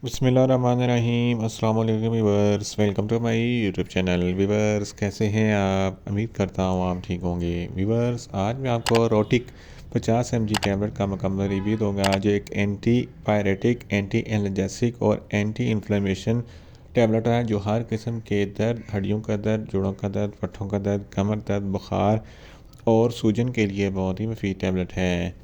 बिस्मिल्लाहिर्रहमानिर्रहीम अस्सलाम वालेकुम viewers, welcome to my YouTube channel. Viewers कैसे हैं आप? उम्मीद करता हूँ आप ठीक होंगे। व्यूअर्स आज मैं आपको रोटिक 50 mg टैबलेट का मुकम्मल रिव्यू दूंगा, जो एक एंटी पायरेटिक, एंटी एलर्जेसिक और एंटी इन्फ्लेमेशन टैबलेट है, जो हर किस्म के दर्द, हड्डियों का दर्द, जोड़ों का दर्द, पट्ठों का दर्द, कमर दर्द, बुखार और सूजन के लिए बहुत ही मुफीद टैबलेट है।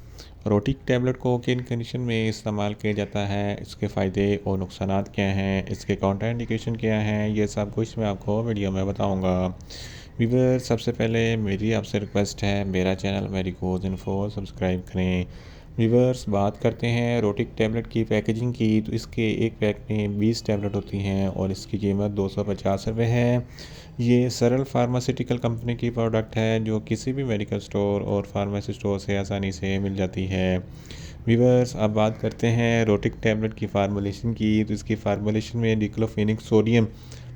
रोटिक टैबलेट को किन कंडीशन में इस्तेमाल किया जाता है, इसके फ़ायदे और नुकसानात क्या हैं, इसके काउंटर इंडिकेशन क्या हैं, ये सब कुछ मैं आपको वीडियो में बताऊंगा। व्यूअर सबसे पहले मेरी आपसे रिक्वेस्ट है, मेरा चैनल मेडिकोज इन्फो सब्सक्राइब करें। व्यूअर्स बात करते हैं रोटिक टैबलेट की पैकेजिंग की, तो इसके एक पैक में 20 टैबलेट होती हैं और इसकी कीमत 250 रुपये है। ये सरल फार्मास्यूटिकल कंपनी की प्रोडक्ट है, जो किसी भी मेडिकल स्टोर और फार्मेसी स्टोर से आसानी से मिल जाती है। वीवर्स अब बात करते हैं रोटिक टैबलेट की फार्मूलेशन की, तो इसकी फार्मूलेशन में diclofenac sodium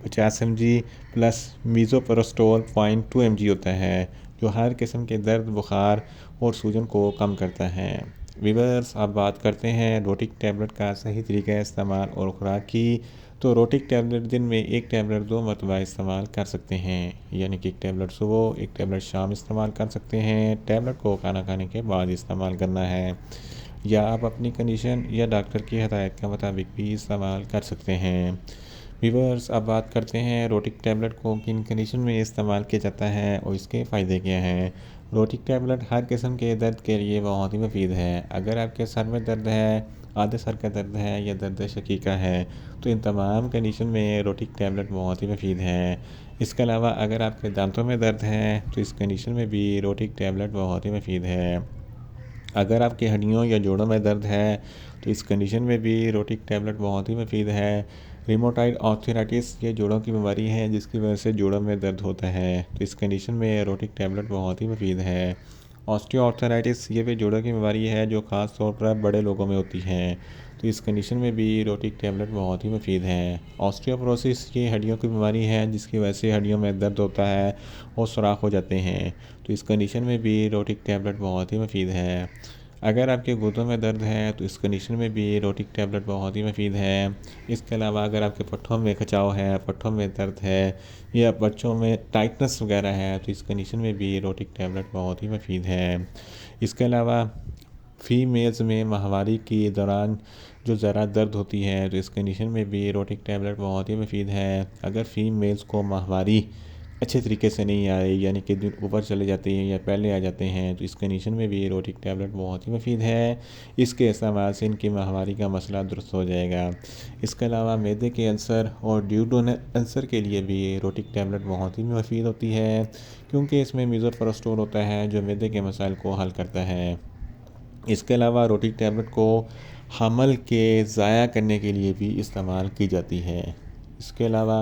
50 mg plus misoprostol 0.2 mg होता है, जो हर किस्म के दर्द, बुखार और सूजन को कम करता है। वीवर्स अब बात करते हैं रोटिक टैबलेट का सही तरीका इस्तेमाल और खुराक की, तो रोटिक टैबलेट दिन में एक टैबलेट 2 मरतबा इस्तेमाल कर सकते हैं, यानी कि एक टैबलेट सुबह, एक टैबलेट शाम इस्तेमाल कर सकते हैं। टैबलेट को खाना खाने के बाद इस्तेमाल करना है, या आप अपनी कंडीशन या डॉक्टर की हदायत के मुताबिक भी इस्तेमाल कर सकते हैं। व्यूअर्स अब बात करते हैं रोटिक टैबलेट को किन कंडीशन में इस्तेमाल किया जाता है और इसके फ़ायदे क्या हैं। रोटिक टैबलेट हर किस्म के दर्द के लिए बहुत ही मुफीद है। अगर आपके सर में दर्द है, आधे सर का दर्द है या दर्द शकीका है, तो इन तमाम कंडीशन में रोटिक टैबलेट बहुत ही मुफीद है। इसके अलावा अगर आपके दांतों में दर्द है, तो इस कंडीशन में भी रोटिक टैबलेट बहुत ही मुफीद है। अगर आपकी हड्डियों या जोड़ों में दर्द है, तो इस कंडीशन में भी रोटिक टैबलेट बहुत ही मुफीद है। रिमोटाइड आर्थराइटिस ये जोड़ों की बीमारी है, जिसकी वजह से जोड़ों में दर्द होता है, तो इस कंडीशन में रोटिक टैबलेट बहुत ही मुफीद है। ऑस्टियोआर्थराइटिस ये भी जोड़ों की बीमारी है, जो ख़ास तौर पर बड़े लोगों में होती है, तो इस कंडीशन में भी रोटिक टैबलेट बहुत ही मुफीद है। ऑस्टियोपोरोसिस ये हड्डियों की बीमारी है, जिसकी वजह से हड्डियों में दर्द होता है और सुराख हो जाते हैं, तो इस कंडीशन में भी रोटिक टैबलेट बहुत ही मुफीद है। अगर आपके गुर्दों में दर्द है, तो इस कंडीशन में भी रोटिक टैबलेट बहुत ही मुफीद है। इसके अलावा अगर आपके पट्ठों में खिंचाव है, पट्ठों में दर्द है या बच्चों में टाइटनेस वगैरह है, तो इस कंडीशन में भी रोटिक टैबलेट बहुत ही मुफीद है। इसके अलावा फीमेल्स में माहवारी के दौरान जो ज़रा दर्द होती है, तो इस कंडीशन में भी रोटिक टैबलेट बहुत ही मुफीद है। अगर फीमेल्स को माहवारी अच्छे तरीके से नहीं आ रही, यानी कि दिन ऊपर चले जाते हैं या पहले आ जाते हैं, तो इस कंडीशन में भी रोटिक टैबलेट बहुत ही मुफीद है। इसके इस्तेमाल से इनकी माहवारी का मसला दुरुस्त हो जाएगा। इसके अलावा मैदे के अल्सर और ड्यूडोनल अल्सर के लिए भी रोटिक टैबलेट बहुत ही मुफीद होती है, क्योंकि इसमें मीज़ोप्रोस्टोल होता है, जो मैदे के मसाइल को हल करता है। इसके अलावा रोटिक टैबलेट को हमल के ज़ाया करने के लिए भी इस्तेमाल की जाती है। इसके अलावा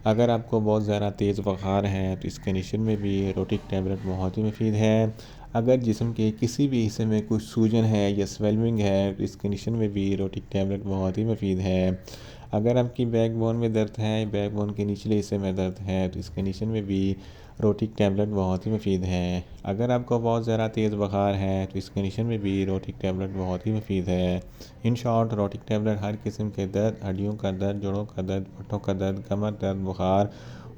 अगर आपको बहुत ज़्यादा तेज़ बुखार है, तो इस कंडीशन में भी रोटिक टैबलेट बहुत ही मुफीद है। अगर जिस्म के किसी भी हिस्से में कुछ सूजन है या स्वेलिंग है, तो इस कंडीशन में भी रोटिक टैबलेट बहुत ही मुफीद है। अगर आपकी बैकबोन में दर्द है, बैकबोन के निचले हिस्से में दर्द है, तो इस कंडीशन में भी रोटिक टैबलेट बहुत ही मुफीद है। अगर आपको बहुत ज़्यादा तेज़ बुखार है, तो इस कंडीशन में भी रोटिक टैबलेट बहुत ही मुफीद है। इन शॉर्ट रोटिक टैबलेट हर किस्म के दर्द, हड्डियों का दर्द, जोड़ों का दर्द, पट्टों का दर्द, कमर दर्द, बुखार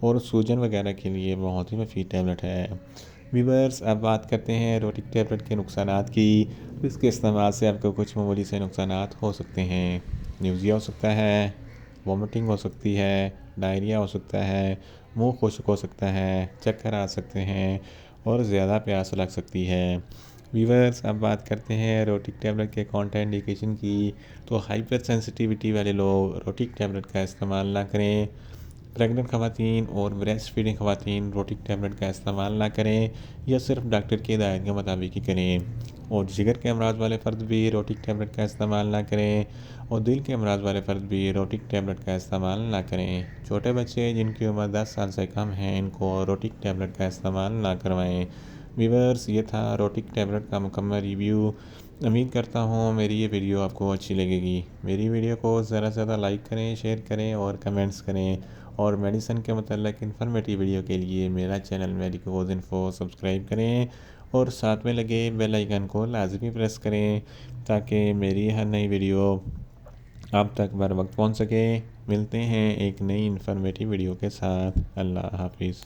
और सूजन वगैरह के लिए बहुत ही मुफीद टैबलेट है। व्यूअर्स अब बात करते हैं रोटिक टैबलेट के नुकसानात की, तो इसके इस्तेमाल से आपको कुछ मामूली से नुकसानात हो सकते हैं। न्यूज़िया हो सकता है, वॉमिटिंग हो सकती है, डायरिया हो सकता है, मुंह खुश्क हो सकता है, चक्कर आ सकते हैं और ज़्यादा प्यास लग सकती है। वीवर्स अब बात करते हैं रोटिक टैबलेट के कॉन्ट्राइंडिकेशन की, तो हाइपर सेंसिटिविटी वाले लोग रोटिक टैबलेट का इस्तेमाल ना करें। प्रेग्नेंट ख़वातीन और ब्रेस्ट फीडिंग ख़वातीन रोटिक टैबलेट का इस्तेमाल ना करें, या सिर्फ डॉक्टर की हिदायत के मुताबिक ही करें। और जिगर के अमराज वाले फ़र्द भी रोटिक टैबलेट का इस्तेमाल ना करें, और दिल के अमराज वाले फ़र्द भी रोटिक टैबलेट का इस्तेमाल ना करें। छोटे बच्चे जिनकी उम्र 10 साल से कम है, इनको रोटिक टैबलेट का इस्तेमाल ना करवाएं। वीवर्स ये था रोटिक टैबलेट का मुकम्मल रिव्यू। उम्मीद करता हूँ मेरी ये वीडियो आपको अच्छी लगेगी। मेरी वीडियो को ज़्यादा से ज़्यादा लाइक करें, शेयर करें और कमेंट्स करें, और मेडिसिन के मतलब इन्फॉर्मेटिव वीडियो के लिए मेरा चैनल मेडिकोज इन्फो सब्सक्राइब करें, और साथ में लगे बेल आइकन को लाजमी प्रेस करें, ताकि मेरी हर नई वीडियो आप तक बर वक्त पहुँच सके। मिलते हैं एक नई इन्फॉर्मेटिव वीडियो के साथ। अल्लाह हाफिज़।